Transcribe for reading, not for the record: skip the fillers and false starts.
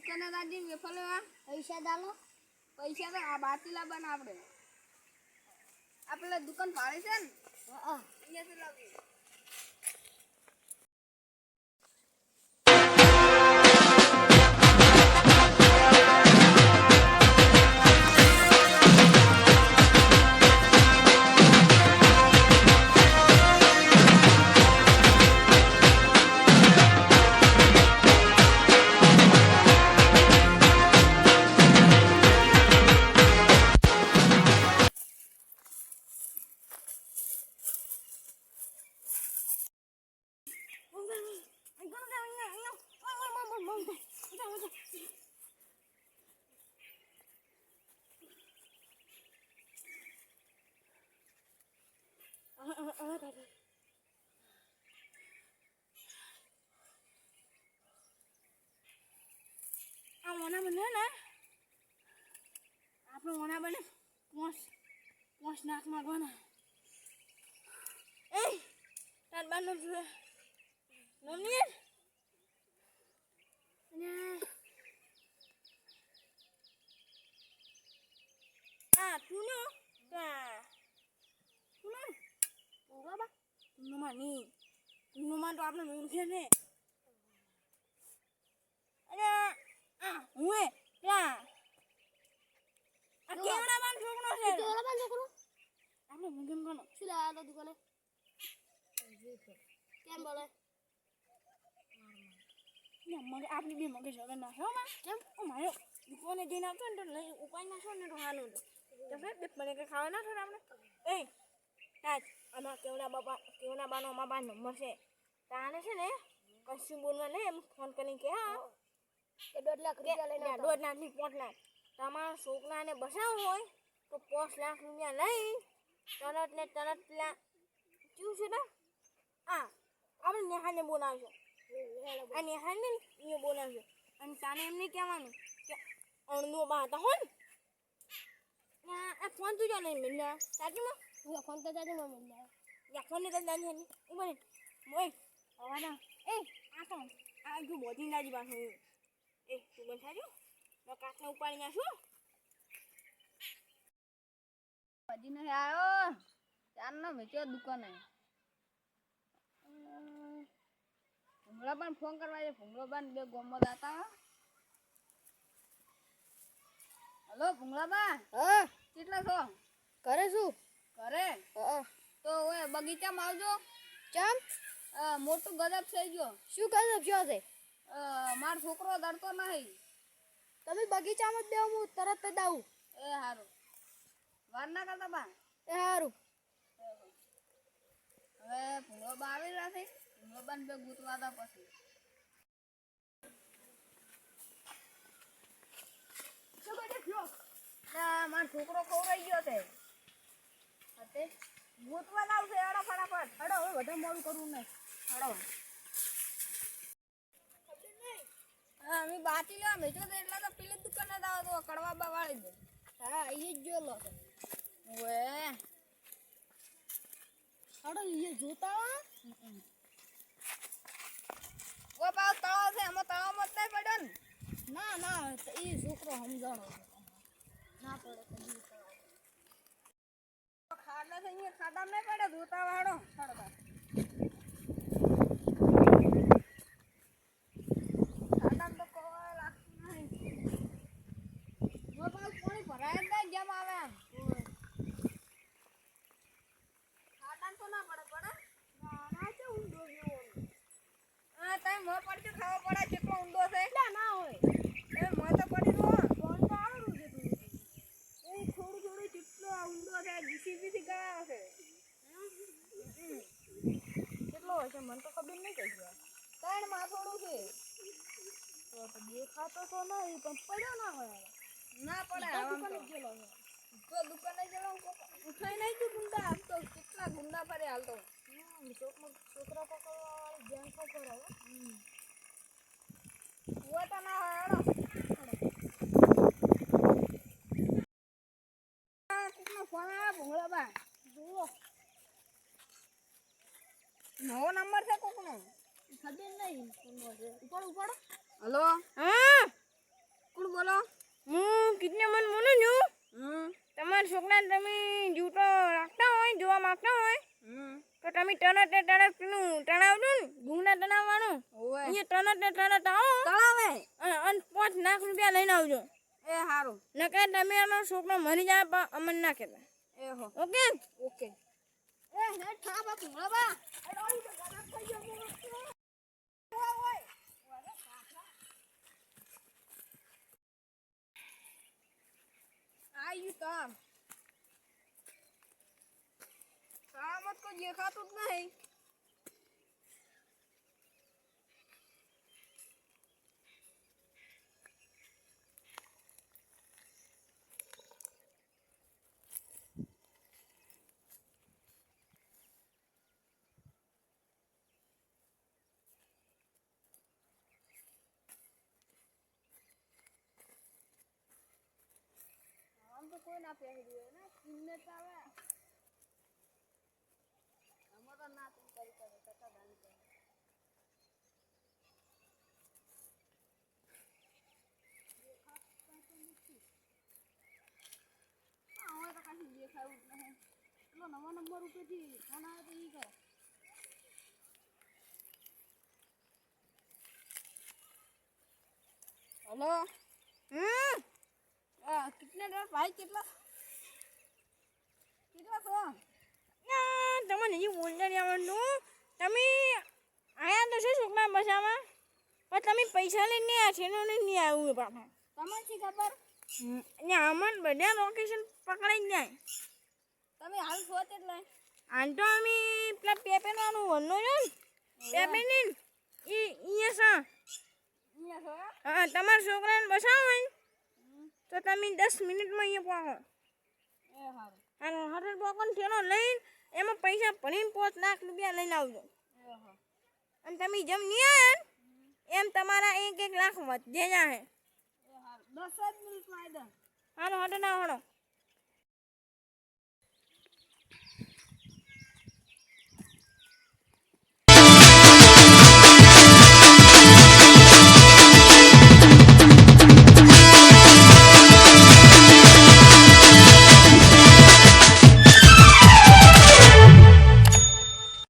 દુકાને દાદી વેફર લેવા પૈસા દાલો પૈસા તો આ બાતીલા બન આપણે દુકાન ભાડે છે ને અહીંયાથી લાવીએ ઓના બને ને આપણે ઓના બને પોસ નાક માગવાના એ તાર બાનો જોએ મમ્મી ને આ તુનો બાબા તુનો માં તો આપણે મૂળ છે ને અરે હુએ લા આ કેવડા બાન છોકરો છે કેવડા બાન છોકરો આપણે મગન કોનો શું લાયા તો દુકાને કેમ બોલે ના મગે આપની બે મગે જગન ના હો માં કેમ ઓ માયો દુકાને જઈને આવતો ને તો લઈ ઉપાય ના છો ને તો હાનું તો ફેર બે મને કે ખાવા ના થોડા આપણે એ આજ આમાં કેવડા બાનો બાબા નંબર છે તાને છે ને કશું બોલવા ને એમ ફોન કરીને કે હા કે 2 લાખ રૂપિયા લઈને 2 લાખ ની 5 લાખ તમારા છોકરાને બસાવ હોય તો 5 લાખ રૂપિયા લઈ તરત પેલા શું છે ને આપણે નેહાને બોલાવજો આ નેહાને એ બોલાવજો અને તાને એમને કહેવાનું કે અણનો બા હતા હો ને આ ફોન તું જો નહીં મિલના સાચું માં ફોન તો જાજે માં મિલના યા ફોન ને તો દાન છે ઉભરે મોય આવાના એ આ કોણ આ જો બોધી નાજી બાસુ એ તું બંધાજો નો કાકને ઉપાડી નાખું બધી ન આયો ચાર ન વેચ્યો દુકાને ભૂંગળા પણ ફોન કરવા છે ભૂંગળો બન બે ગોમો દાતા હેલો ભૂંગળા બા હા કેટલા છો કરે શું ઘરે તો ઓય બગીચામાં આવજો ચમ મોટું ગજબ થઈ ગયો શું ગજબ થયો છે માર છોકરો દડતો નહીં તમે બગીચામાં જ બેહો હું તરત જ આવું એ હારું વાર ના કરતા બા એ હારું હવે ભૂંગળો બા આવી રહ્યા છે ભૂંગળો બાન બે ગૂંથવા હતા પછી શું કરે થયો ના માર છોકરો ખોવાઈ ગયો છે હતે ગૂંથવા લાવશે અડો ફટાફટ અડો હવે વધારે મોડું કરવું નહીં અડો અમે બાટી લેવા મેચો તો એટલા તો પેલી દુકાને દાવ તો કડવા બા વાળી દે હા એ જ જો લો ઓએ અડો એ જોતા ઓ પાવ તળાવ છે એમાં તળાવમાં જ નહીં પડ્યો ને ના ના એ છોકરો સમજાણો ના પડે તો ખાડા છે અહીંયા ખાડા નહીં પડે ધોતા વાળો ખડતા ખાડા તો કોઈ લાગતું નહીં ઓ પાવ પાણી ભરાય જ નહીં જેમ આવે એમ ખાડા તો ના પડે ના છે ઊંડો જેવો હા તમે મોં પડશે ખાવા પડે કેટલો ઊંડો છે ના હોય એ મોં તો પડી દો ફોન તો આવડું છે તું એ થોડું કેટલો ઊંડો છે જીસીબી ગયા છે કેટલો હશે મને તો ખબર નહીં કઈ ગયો ત્રણ માં થોડું છે તો દેખાતો તો નહીં પણ પડ્યો ના હોય ના પડે દુકાને ગયેલો છે તો દુકાને જલો ઉઠાઈ નહીં તું ગુંડા આમ તો કેટલા ગુંડા ફરે હાલતો છોકરા પકડવા ધ્યાન તો કરે वो तो ना है कितना फोन आया भूंगड़ा बा જુઓ नવો नंबर છે કોકનો ખબર નહીં ઉપાડો हेलो હા બોલો હું કિતને મન મોનું છું હમ તમારા છોકરાને તમે જૂતો રાખતા હોય જોવા માંગતા હોય હમ તો તમે તરત પેલું તણાવતું ને ભૂંગળા તણાવવાનું ઓવે અહીંયા તરત આવો તળાવે અને 5 લાખ રૂપિયા લઈને આવજો એ હારું નકર તમે એનો છોકરો મરી જાય પણ અમને ના કહેતા એ હો ઓકે ઓકે એ હેડ થા બા ભૂંગળા બા આયુ કામ કામ તો દેખાતું જ નહીં આમ તો કોઈ ના પહેરી દે ને કિન્નત આવે અમારો ના તું કરી કરે કતા દાન કરે હવે તો કાંઈ દેખાયું જ નહીં પેલો નવા નંબર ઉપરથી ફોન આવે તો ઈ કરે હેલો कितने डर भाई कितना છો તમને હજી બોલતા નહીં આવડતું તમે આયા તો છે છોકરા બસામાં પણ તમે પૈસા લઈને આ છે નહીં આવ્યું પાછા તમને શી ખબર ને અમન બધા લોકેશન પકડાઈ જાય તમે હાલ છો એટલે આન તો અમે પેલા પેપેન વાળું વનનો છે ને પેપેન ને અહીંયા છો હા તમારા છોકરાને બસાવો હોય તો તમે 10 મિનિટમાં અહીંયા પહોંચો એ હારું અને હોટલ પોકન થેલો લઈને એમાં પૈસા ભરીને 5 લાખ રૂપિયા લઈને આવજો એ હા અને તમે જેમ નહીં આવ્યા ને એમ તમારા 1 લાખ વધે જાય એ હારું 10 મિનિટમાં આવી દે હાલો હોટલ ના હોડો